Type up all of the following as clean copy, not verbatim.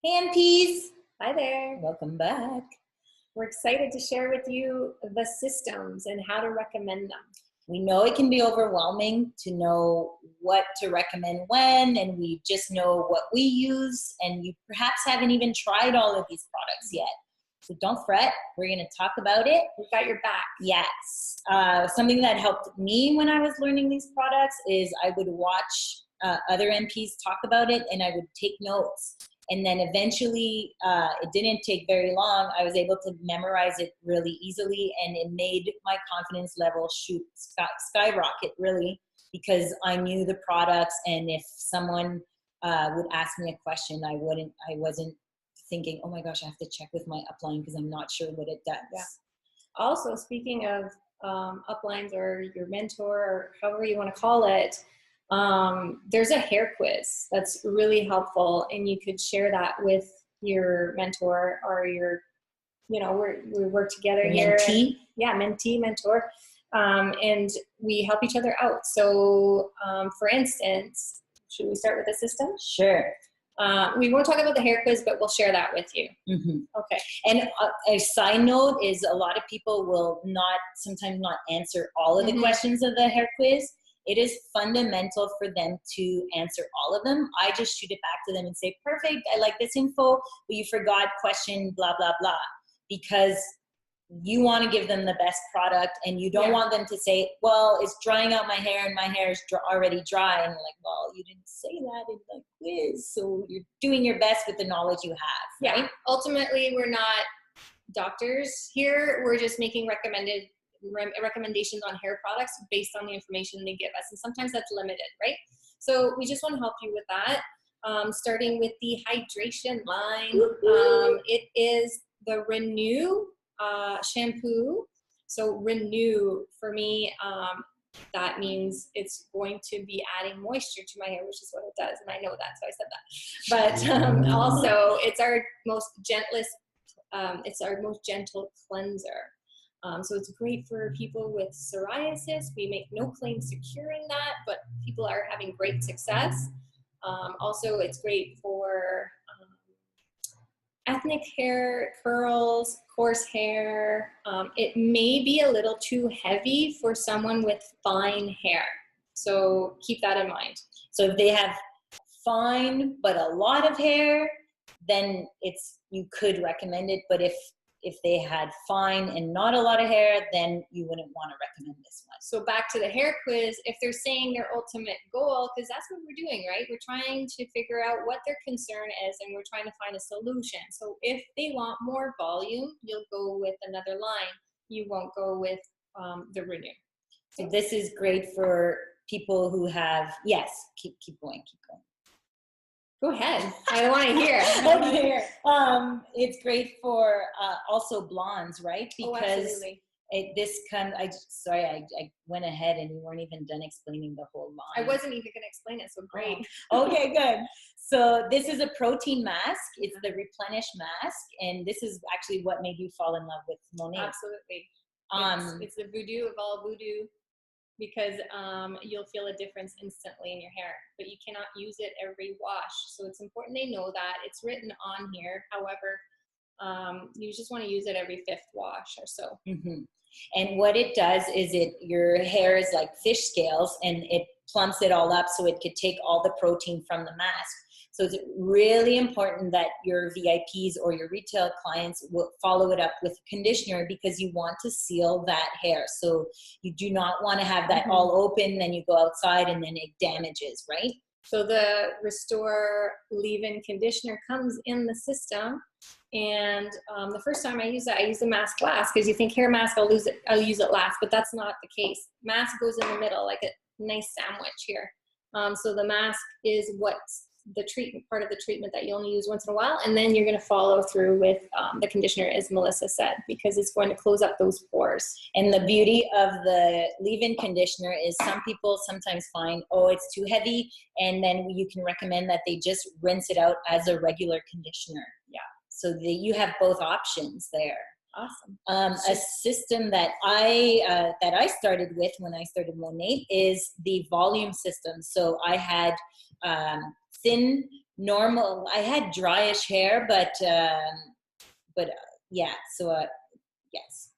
Hey MPs, Hi there. welcome back. We're excited to share with you the systems and how to recommend them. We know it can be overwhelming to know what to recommend when, and we just know what we use, and you perhaps haven't even tried all of these products yet. So don't fret, we're going to talk about it. We've got your back. Yes. Something that helped me when I was learning these products is I would watch other MPs talk about it, and I would take notes. And then eventually, it didn't take very long. I was able to memorize it really easily, and it made my confidence level skyrocket, really, because I knew the products. And if someone would ask me a question, I wasn't thinking, oh my gosh, I have to check with my upline because I'm not sure what it does. Yeah. Also, speaking of uplines or your mentor or however you want to call it, there's a hair quiz that's really helpful, and you could share that with your mentor or your, we work together here. Mentee? Mentee, mentor. And we help each other out. So, for instance, should we start with the system? Sure. We won't talk about the hair quiz, but we'll share that with you. Mm-hmm. Okay. And a side note is a lot of people will sometimes not answer all of the questions of the hair quiz. It is fundamental for them to answer all of them. I just shoot it back to them and say, perfect, I like this info, but you forgot question, blah, blah, blah. Because you want to give them the best product, and you don't want them to say, well, it's drying out my hair and my hair is already dry. And you're like, well, you didn't say that in the quiz. So you're doing your best with the knowledge you have, right? Yeah. Ultimately, we're not doctors here. We're just making recommendations on hair products based on the information they give us, and sometimes that's limited, right? So we just want to help you with that. Starting with the hydration line, it is the Renew shampoo. So Renew, for me, that means it's going to be adding moisture to my hair, which is what it does, and I know that, so I said that. But also, it's our most gentle cleanser. So it's great for people with psoriasis. We make no claims to curing that, but people are having great success. Also, it's great for ethnic hair, curls, coarse hair. It may be a little too heavy for someone with fine hair. So keep that in mind. So if they have fine but a lot of hair, then you could recommend it. But if they had fine and not a lot of hair, then you wouldn't want to recommend this one. So back to the hair quiz, if they're saying their ultimate goal, because that's what we're doing, right? We're trying to figure out what their concern is, and we're trying to find a solution. So if they want more volume, you'll go with another line. You won't go with the Renew. So this is great for people who have, yes, keep going. Go ahead. I want to hear. Okay. It's great for also blondes, right? Because I went ahead and you weren't even done explaining the whole line. I wasn't even going to explain it, so great. Okay, good. So this is a protein mask. It's the Replenish mask, and this is actually what made you fall in love with Monat. Absolutely. It's the voodoo of all voodoo, because you'll feel a difference instantly in your hair, but you cannot use it every wash. So it's important they know that. It's written on here. However, you just want to use it every 5th wash or so. Mm-hmm. And what it does is your hair is like fish scales, and it plumps it all up so it could take all the protein from the mask. So it's really important that your VIPs or your retail clients will follow it up with conditioner, because you want to seal that hair. So you do not want to have that all open, then you go outside and then it damages, right? So the Restore leave-in conditioner comes in the system. And the first time I use it, I use the mask last, because you think hair mask, I'll use it last, but that's not the case. Mask goes in the middle like a nice sandwich here. So the mask is what's the treatment, part of the treatment that you only use once in a while, and then you're going to follow through with the conditioner, as Melissa said, because it's going to close up those pores. And the beauty of the leave-in conditioner is some people sometimes find, oh, it's too heavy, and then you can recommend that they just rinse it out as a regular conditioner. Yeah. So you have both options there. Awesome. A system that I started with when I started Monat is the volume system. So I had thin normal. I had dryish hair, but yeah. So yes,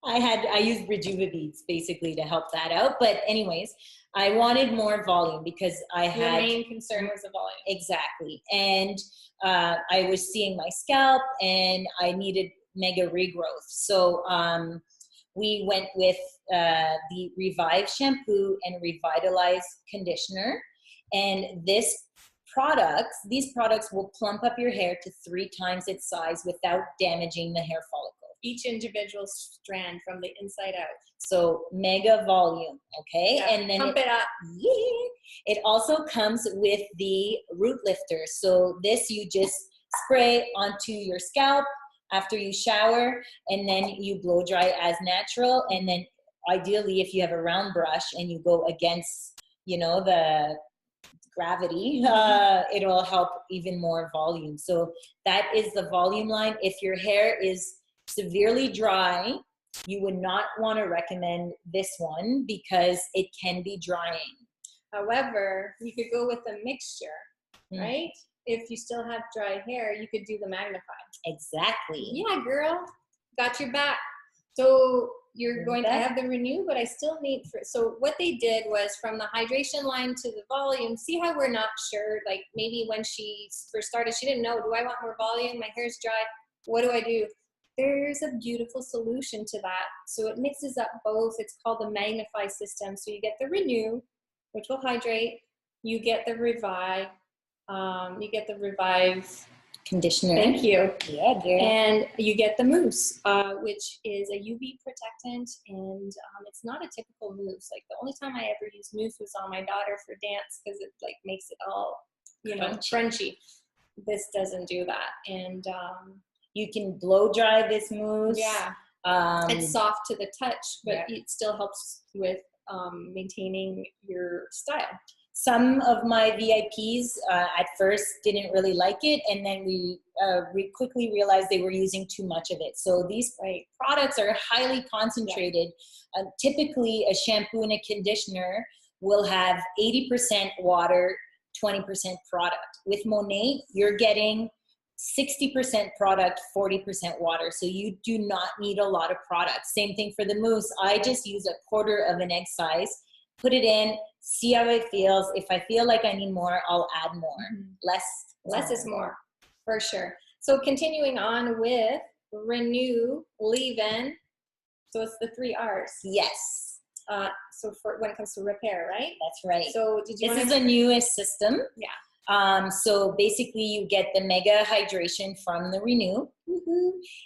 I used Rejuvenate basically to help that out. But anyways, I wanted more volume because Your main concern was the volume. Exactly, and I was seeing my scalp, and I needed mega regrowth. So we went with the Revive shampoo and Revitalized conditioner, and these products will plump up your hair to 3 times its size without damaging the hair follicle. Each individual strand from the inside out. So mega volume, okay? Yeah, and then pump it up. Yeah. It also comes with the root lifter. So this you just spray onto your scalp after you shower, and then you blow dry as natural. And then ideally, if you have a round brush and you go against, the gravity, it'll help even more volume. So that is the volume line. If your hair is severely dry, you would not want to recommend this one because it can be drying. However, you could go with a mixture, right? If you still have dry hair, you could do the Magnify. Exactly. Yeah, girl, got your back. So you're going to have the Renew, but I still need so what they did was from the hydration line to the volume. See how we're not sure? Like maybe when she first started, she didn't know, do I want more volume? My hair's dry. What do I do? There's a beautiful solution to that. So it mixes up both. It's called the Magnify system. So you get the Renew, which will hydrate. You get the Revive. Conditioner. Thank you. Yeah, girl. And you get the mousse, which is a UV protectant, and it's not a typical mousse. Like the only time I ever used mousse was on my daughter for dance because it like makes it all, crunchy. This doesn't do that, and you can blow dry this mousse. Yeah, it's soft to the touch, but it still helps with maintaining your style. Some of my VIPs at first didn't really like it, and then we quickly realized they were using too much of it. So these products are highly concentrated. Yeah. Typically, a shampoo and a conditioner will have 80% water, 20% product. With Monat, you're getting 60% product, 40% water. So you do not need a lot of product. Same thing for the mousse. I just use a quarter of an egg size, put it in, see how it feels. If I feel like I need more, I'll add more. Less is more, for sure. So continuing on with Renew, Leave-In. So it's the 3 R's. Yes. So for when it comes to repair, right? That's right. So this is the newest system. Yeah. So basically you get the mega hydration from the Renew.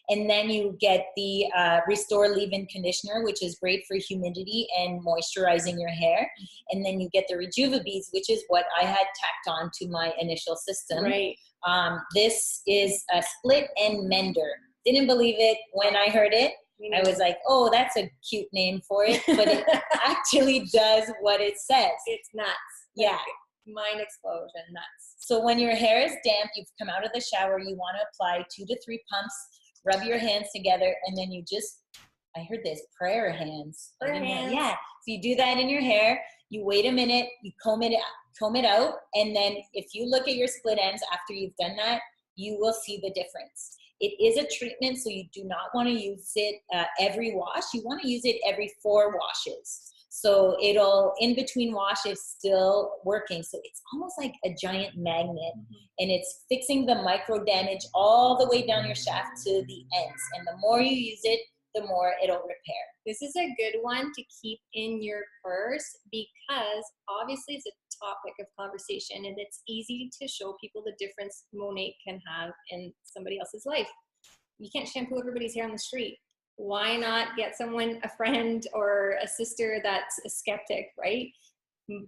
And then you get the Restore Leave-In Conditioner, which is great for humidity and moisturizing your hair. And then you get the Rejuvenate, which is what I had tacked on to my initial system. Right. This is a split end mender. Didn't believe it when I heard it. I was like, oh, that's a cute name for it. But it actually does what it says. It's nuts. Yeah. Mind explosion, nuts. So when your hair is damp, you've come out of the shower, you want to apply 2 to 3 pumps, rub your hands together, and then you just, I heard this, prayer hands. Yeah. So you do that in your hair, you wait a minute, you comb it out, and then if you look at your split ends after you've done that, you will see the difference. It is a treatment, so you do not want to use it every wash. You want to use it every 4 washes. So it'll, in between washes, still working. So it's almost like a giant magnet, and it's fixing the micro damage all the way down your shaft to the ends. And the more you use it, the more it'll repair. This is a good one to keep in your purse because obviously it's a topic of conversation, and it's easy to show people the difference Monat can have in somebody else's life. You can't shampoo everybody's hair on the street. Why not get someone, a friend or a sister that's a skeptic, right?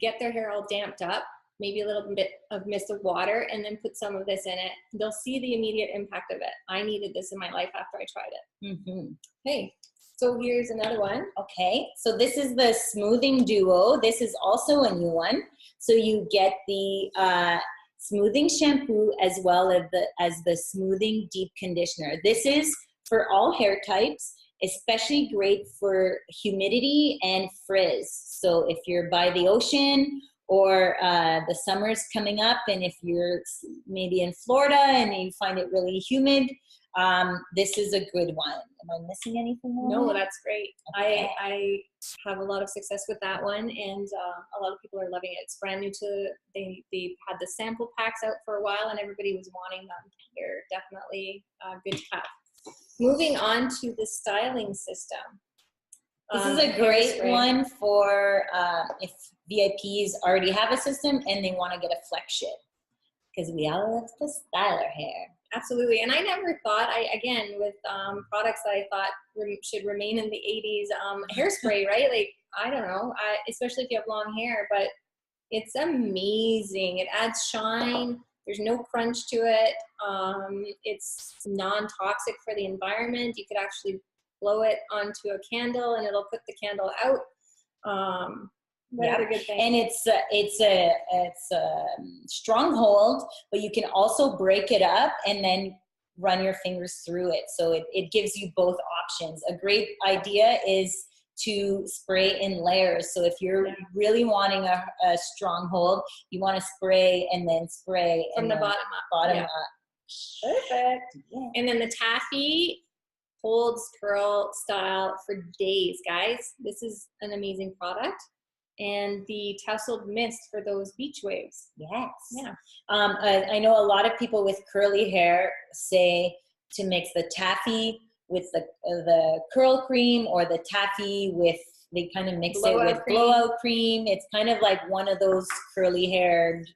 Get their hair all damped up, maybe a little bit of mist of water, and then put some of this in it. They'll see the immediate impact of it. I needed this in my life after I tried it. Okay, so here's another one. Okay, so this is the Smoothing Duo. This is also a new one. So you get the smoothing shampoo as well as the smoothing deep conditioner. This is for all hair types, especially great for humidity and frizz. So if you're by the ocean or the summer's coming up, and if you're maybe in Florida and you find it really humid, this is a good one. Am I missing anything? No, that's great. Okay. I have a lot of success with that one, and a lot of people are loving it. It's brand new to, they had the sample packs out for a while, and everybody was wanting them. They're definitely good to have. Moving on to the styling system. This is a great one for if VIPs already have a system and they want to get a flagship, because we all love to style our hair. Absolutely. And I never thought, again, with products that I thought should remain in the 80s, hairspray, right? Like, I don't know, especially if you have long hair, but it's amazing. It adds shine. There's no crunch to it. It's non-toxic for the environment. You could actually blow it onto a candle and it'll put the candle out. What a good thing. And it's a stronghold, but you can also break it up and then run your fingers through it. So it gives you both options. A great idea is to spray in layers. So if you're really wanting a stronghold, you want to spray and then spray from the bottom up. Perfect. Yeah. And then the taffy holds curl style for days, guys. This is an amazing product. And the tousled mist for those beach waves. Yes. Yeah. I know a lot of people with curly hair say to mix the taffy with the curl cream, or the taffy with, they kind of mix it with blowout cream. It's kind of like one of those curly haired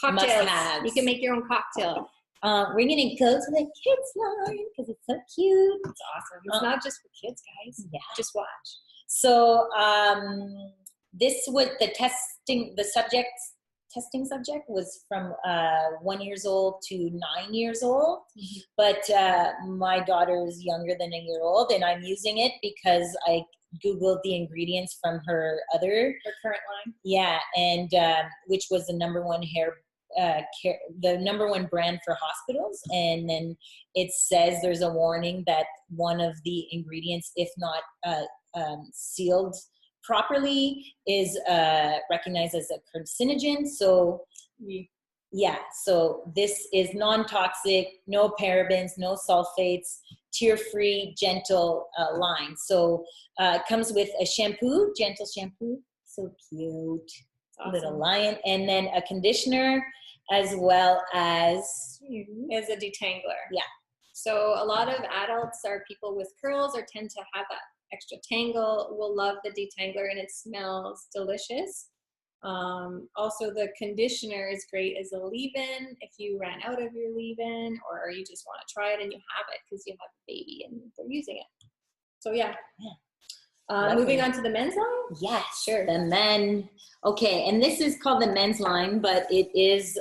must-haves. You can make your own cocktail. We're going to go to the kids line because it's so cute. It's awesome. It's not just for kids, guys. Yeah. Just watch. So this was the testing subject was from 1 year old to 9 years old. Mm-hmm. But my daughter is younger than a year old, and I'm using it because I Googled the ingredients from her current line. Yeah, and which was the number one the number one brand for hospitals. And then it says there's a warning that one of the ingredients, if not sealed properly, is recognized as a carcinogen. So yeah, so this is non-toxic, no parabens, no sulfates, tear-free, gentle line. So it comes with a shampoo, gentle shampoo, so cute. Awesome. Little lion, and then a conditioner, as well as a detangler. Yeah. So a lot of adults are people with curls or tend to have that extra tangle, will love the detangler, and it smells delicious. Also, the conditioner is great as a leave-in if you ran out of your leave-in, or you just want to try it and you have it because you have a baby and they're using it. So yeah. Moving on to the men's line? Yes, sure. The men. Okay, and this is called the men's line, but it is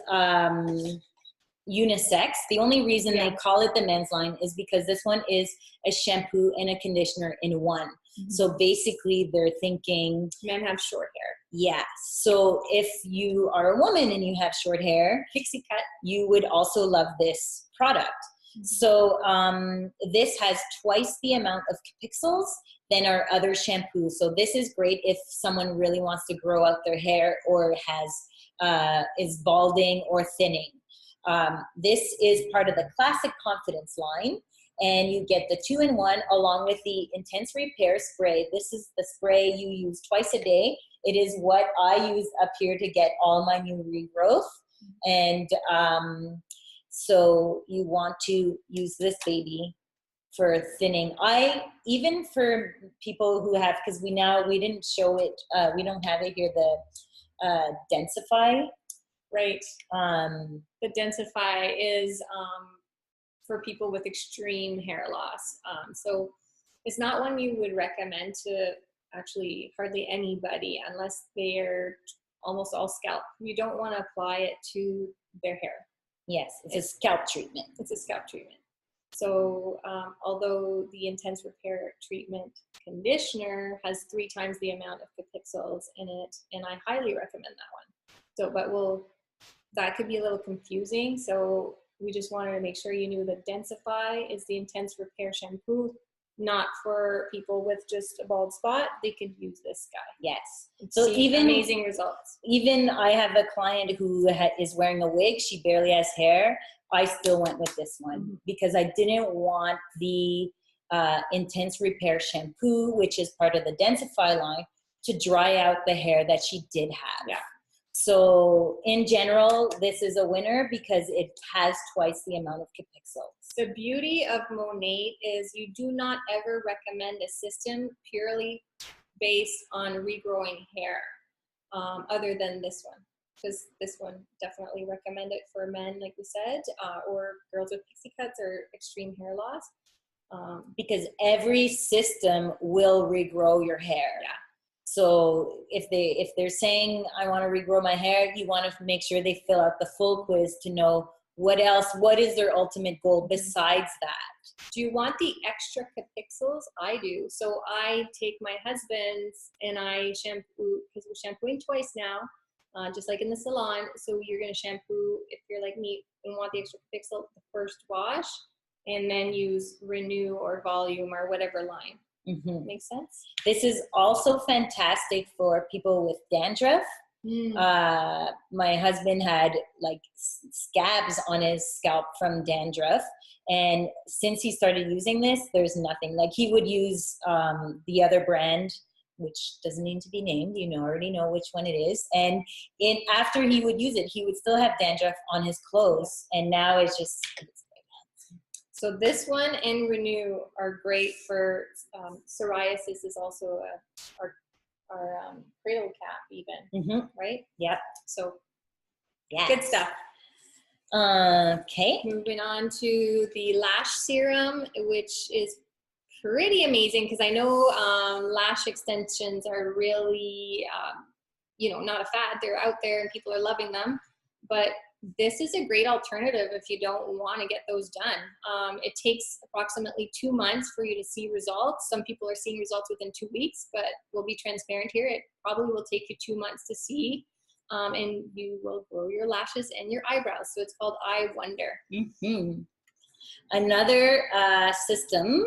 unisex. The only reason they call it the men's line is because this one is a shampoo and a conditioner in one. Mm-hmm. So basically they're thinking men have short hair. Yeah. So if you are a woman and you have short hair, pixie cut, you would also love this product. Mm-hmm. So this has twice the amount of pixels than our other shampoos. So this is great if someone really wants to grow out their hair or is balding or thinning. This is part of the Classic Confidence line, and you get the 2-in-1 along with the Intense Repair Spray. This is the spray you use twice a day. It is what I use up here to get all my new regrowth. And so you want to use this baby for thinning. Even for people who have, because we didn't show it, we don't have it here, the Densify. Right. The Densify is for people with extreme hair loss. So it's not one you would recommend to actually hardly anybody unless they're almost all scalp. You don't want to apply it to their hair. Yes, it's a scalp treatment. It's a scalp treatment. So although the Intense Repair Treatment Conditioner has 3 times the amount of pixels in it, and I highly recommend that one. So, but that could be a little confusing. So we just wanted to make sure you knew that Densify is the Intense Repair Shampoo. not for people with just a bald spot. They could use this guy. Yes. So So even amazing results. Even I have a client who is wearing a wig. She barely has hair. I still went with this one because I didn't want the Intense Repair shampoo, which is part of the Densify line, to dry out the hair that she did have. Yeah. So in general, this is a winner because it has twice the amount of capixels. The beauty of Monat is you do not ever recommend a system purely based on regrowing hair, other than this one. Because this one definitely recommend it for men, like we said, or girls with pixie cuts or extreme hair loss. Because every system will regrow your hair. Yeah. So if they're saying, I want to regrow my hair, you want to make sure they fill out the full quiz to know what is their ultimate goal besides that. Do you want the extra capixels? I do. So I take my husband's and I shampoo, because we're shampooing twice now, just like in the salon. So you're going to shampoo, if you're like me and want the extra capixel, the first wash, and then use Renew or Volume or whatever line. Mm-hmm. Makes sense? This is also fantastic for people with dandruff. My husband had like scabs on his scalp from dandruff, and since he started using this, there's nothing. Like he would use the other brand, which doesn't need to be named, already know which one it is, and after he would use it, he would still have dandruff on his clothes, and now it's just so this one and Renew are great for psoriasis. Is also our cradle cap even, right? Yep. So yeah, good stuff. Okay. Moving on to the lash serum, which is pretty amazing because I know lash extensions are really, not a fad. They're out there and people are loving them, but this is a great alternative if you don't want to get those done. It takes approximately 2 months for you to see results. Some people are seeing results within 2 weeks, but we'll be transparent here. It probably will take you 2 months to see, and you will grow your lashes and your eyebrows. So it's called Eye Wonder. Mm-hmm. Another system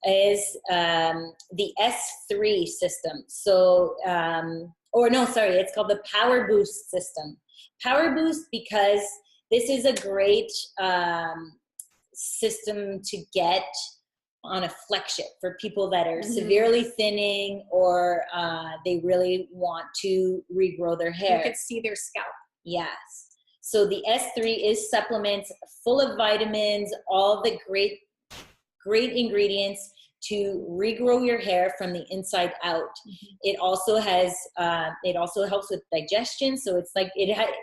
is the S3 system. So, it's called the Power Boost system. Power Boost because this is a great system to get on a flexure for people that are severely thinning or they really want to regrow their hair. You can see their scalp. Yes. So the S3 is supplements full of vitamins, all the great ingredients to regrow your hair from the inside out. It also has, it also helps with digestion. So it's like,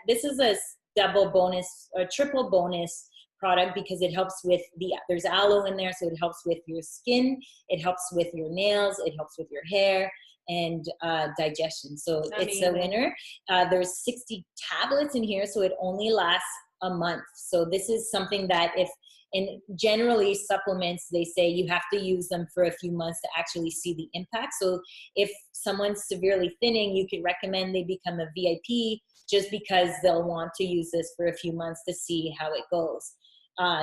this is a double bonus or triple bonus product because it helps with there's aloe in there. So it helps with your skin, it helps with your nails, it helps with your hair and digestion. So it's a winner. There's 60 tablets in here. So it only lasts a month. So this is something that and generally supplements, they say you have to use them for a few months to actually see the impact. So if someone's severely thinning, you could recommend they become a VIP just because they'll want to use this for a few months to see how it goes.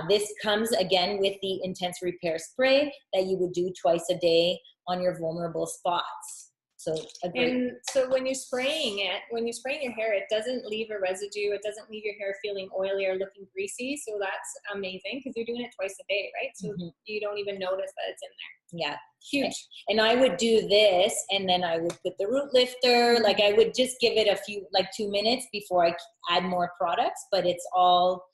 This comes again with the Intense Repair Spray that you would do twice a day on your vulnerable spots. So and so when you're spraying your hair, it doesn't leave a residue. It doesn't leave your hair feeling oily or looking greasy. So that's amazing because you're doing it twice a day, right? So you don't even notice that it's in there. Yeah. Huge. And I would do this and then I would put the root lifter, like I would just give it a few, like 2 minutes before I add more products, but it's all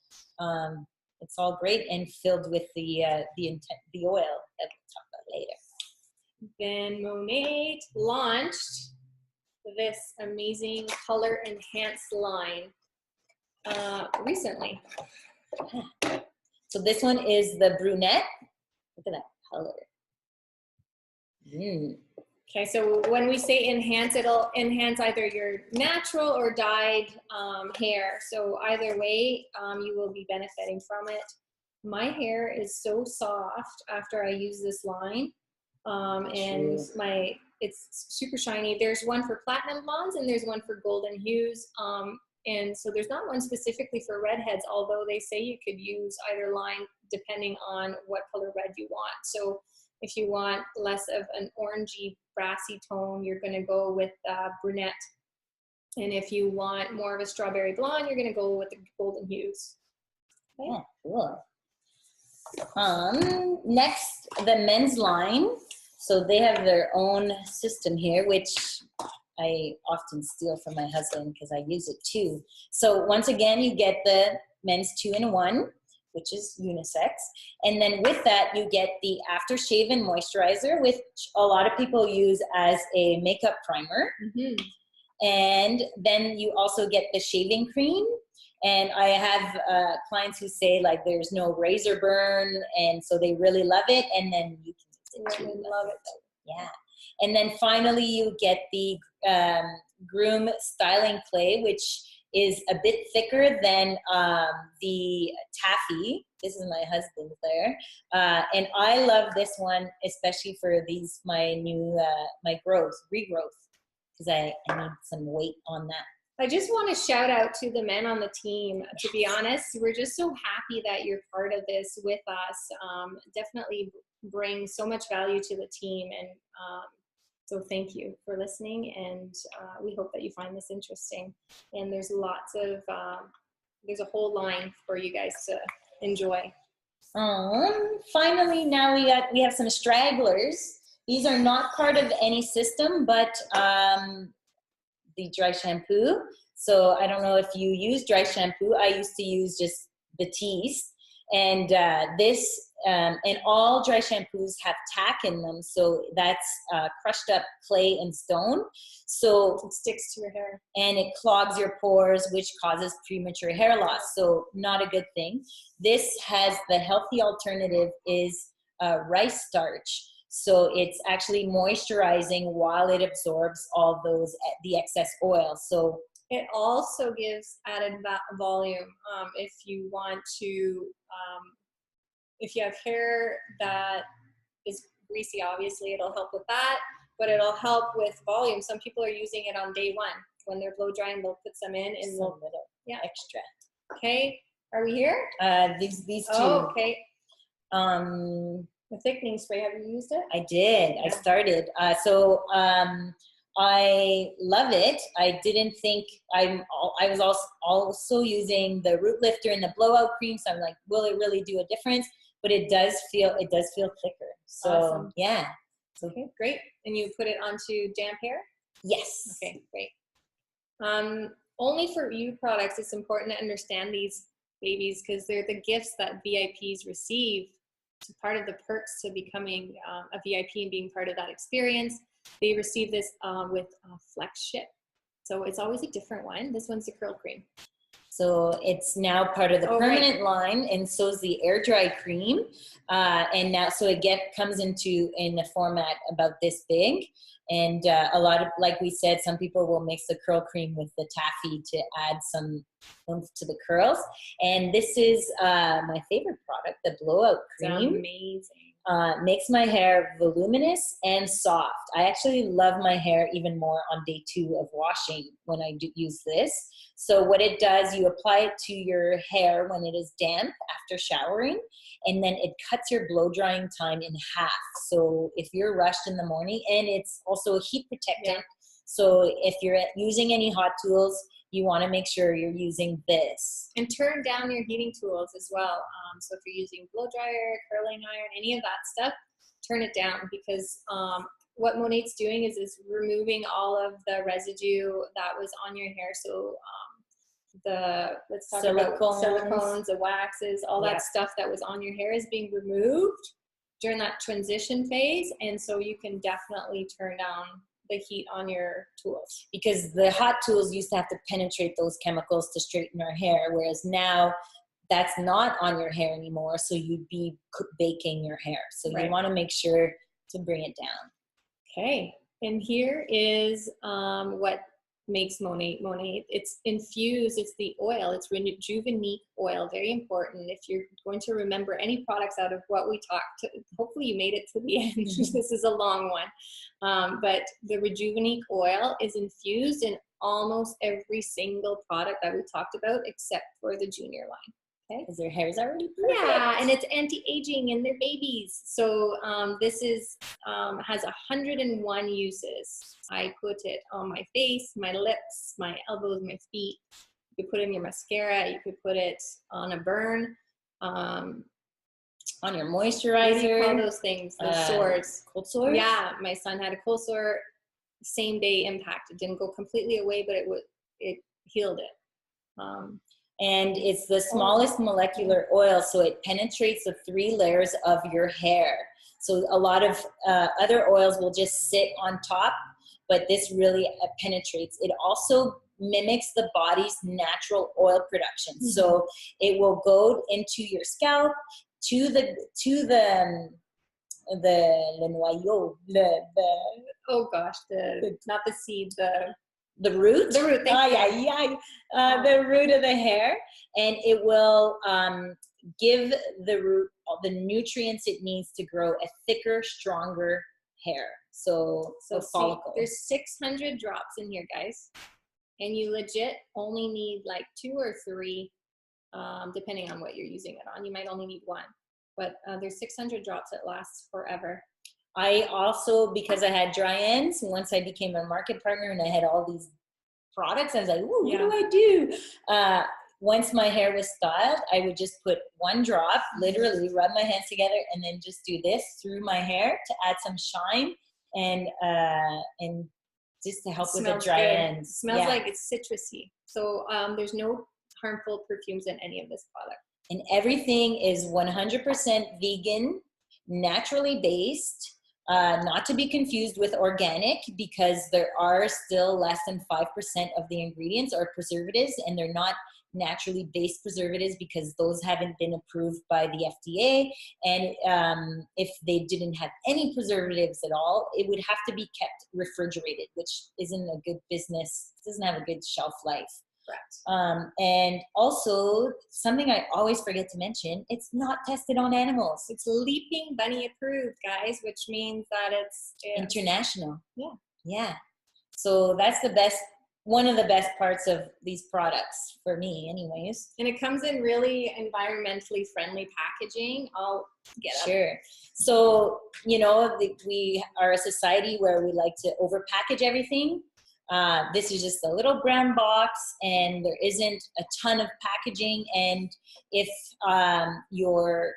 great and filled with the oil that we'll talk about later. Then Monat launched this amazing color enhanced line recently. So this one is the brunette. Look at that color. Okay, so when we say enhance, it'll enhance either your natural or dyed hair. So either way, you will be benefiting from it. My hair is so soft after I use this line. And it's super shiny. There's one for platinum blondes and there's one for golden hues. And so there's not one specifically for redheads, although they say you could use either line depending on what color red you want. So If you want less of an orangey, brassy tone, you're going to go with brunette. And if you want more of a strawberry blonde, you're going to go with the golden hues. Okay. Yeah, cool. Next, the men's line. So they have their own system here, which I often steal from my husband because I use it too. So once again, you get the men's 2-in-1, which is unisex. And then with that, you get the aftershave and moisturizer, which a lot of people use as a makeup primer. Mm-hmm. And then you also get the shaving cream. And I have clients who say like there's no razor burn, and so they really love it. And then you can use it too. Love it. Yeah. And then finally you get the Groom styling clay, which is a bit thicker than the taffy. This is my husband's there. And I love this one, especially for these, my new, my regrowth, because I need some weight on that. I just want to shout out to the men on the team. To be honest, we're just so happy that you're part of this with us. Definitely brings so much value to the team. And so thank you for listening. And we hope that you find this interesting. And there's lots of, there's a whole line for you guys to enjoy. Finally, now we have some stragglers. These are not part of any system, but the dry shampoo. So I don't know if you use dry shampoo. I used to use just Batiste. And this, and all dry shampoos have tack in them. So that's crushed up clay and stone. So it sticks to your hair. And it clogs your pores, which causes premature hair loss. So not a good thing. This has the healthy alternative is rice starch. So it's actually moisturizing while it absorbs all the excess oil. So it also gives added volume. If you want to, if you have hair that is greasy, obviously it'll help with that, but it'll help with volume. Some people are using it on day one when they're blow drying. They'll put some in and little extra. Okay, are we here? These two. Oh, okay. The thickening spray, have you used it? I did. Yeah. I started. I love it. I didn't think I was also using the root lifter and the blowout cream. So I'm like, will it really do a difference? But it does feel thicker. So awesome. Yeah. Okay, great. And you put it onto damp hair? Yes. Okay, great. Only for you products, it's important to understand these babies because they're the gifts that VIPs receive. It's part of the perks to becoming a VIP and being part of that experience. They receive this with Flex Ship. So it's always a different one. This one's the curl cream. So it's now part of the permanent line, and so is the air dry cream. And now, so it comes in a format about this big. And a lot of, like we said, some people will mix the curl cream with the taffy to add some oomph to the curls. And this is my favorite product, the Blowout Cream. It's amazing. Makes my hair voluminous and soft. I actually love my hair even more on day 2 of washing when I do use this. So what it does, you apply it to your hair when it is damp after showering, and then it cuts your blow drying time in half. So if you're rushed in the morning, and it's also a heat protectant. Yeah. So if you're using any hot tools, you want to make sure you're using this. And turn down your heating tools as well. So if you're using blow dryer, curling iron, any of that stuff, turn it down because what Monat's doing is removing all of the residue that was on your hair. So let's talk about silicones, the waxes, all that stuff that was on your hair is being removed during that transition phase. And so you can definitely turn down the heat on your tools. Because the hot tools used to have to penetrate those chemicals to straighten our hair, whereas now that's not on your hair anymore, so you'd be baking your hair. So you want to make sure to bring it down. Okay, and here is what makes Monat. It's infused, it's the oil, it's Rejuvenate Oil, very important. If you're going to remember any products out of what we talked, hopefully you made it to the end. This is a long one. But the Rejuvenate Oil is infused in almost every single product that we talked about except for the junior line. Okay. Because their hair is already perfect. Yeah, and it's anti-aging and they're babies. So this is has 101 uses. I put it on my face, my lips, my elbows, my feet. You could put it in your mascara. You could put it on a burn. On your moisturizer. What do you call those things? Those sores. Cold sores? Yeah, my son had a cold sore, same day impact. It didn't go completely away, but it healed it. And it's the smallest molecular oil, so it penetrates the 3 layers of your hair. So a lot of other oils will just sit on top, but this really penetrates. It also mimics the body's natural oil production. Mm-hmm. So it will go into your scalp to the noyau, oh gosh, not the seed, the root? The root, the root of the hair. And it will give the root all the nutrients it needs to grow a thicker, stronger hair. So follicle. There's 600 drops in here, guys. And you legit only need like 2 or 3, depending on what you're using it on. You might only need 1. But there's 600 drops that lasts forever. I also, because I had dry ends, once I became a market partner and I had all these products, I was like, ooh, what do I do? Once my hair was styled, I would just put 1 drop, literally rub my hands together, and then just do this through my hair to add some shine and just to help with the dry ends. It smells like it's citrusy. So there's no harmful perfumes in any of this product. And everything is 100% vegan, naturally based, not to be confused with organic, because there are still less than 5% of the ingredients are preservatives, and they're not naturally based preservatives because those haven't been approved by the FDA. And if they didn't have any preservatives at all, it would have to be kept refrigerated, which isn't a good business, doesn't have a good shelf life. Correct. And also, something I always forget to mention, it's not tested on animals. It's Leaping Bunny approved, guys, which means that it's international. Yeah. Yeah. So that's one of the best parts of these products for me anyways. And it comes in really environmentally friendly packaging. I'll get up. Sure. So, we are a society where we like to overpackage everything. This is just a little brown box, and there isn't a ton of packaging. And if I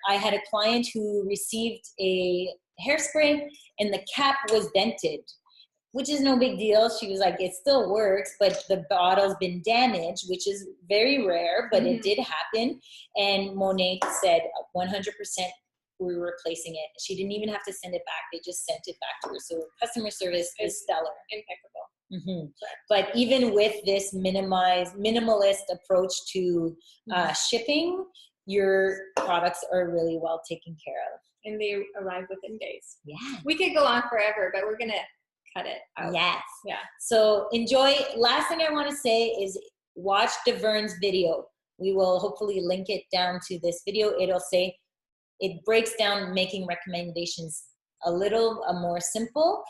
had a client who received a hairspray and the cap was dented, which is no big deal. She was like, it still works, but the bottle's been damaged, which is very rare, but it did happen. And Monat said 100% we were replacing it. She didn't even have to send it back. They just sent it back to her. So customer service is stellar. Impeccable. Mm-hmm. But even with this minimalist approach to shipping, your products are really well taken care of. And they arrive within days. Yeah. We could go on forever, but we're going to cut it out. Yes. Yeah. So enjoy. Last thing I want to say is watch DeVern's video. We will hopefully link it down to this video. It'll say, it breaks down making recommendations a little more simple,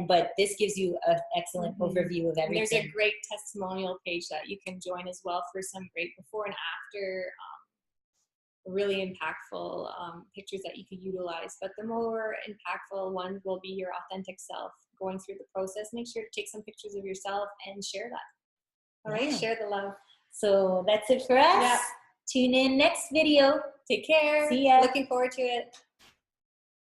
but this gives you an excellent overview of everything. And there's a great testimonial page that you can join as well for some great before and after, really impactful pictures that you could utilize. But the more impactful ones will be your authentic self going through the process. Make sure to take some pictures of yourself and share that. All right, share the love. So that's it for us. Yeah. Tune in next video. Take care. See ya. Looking forward to it.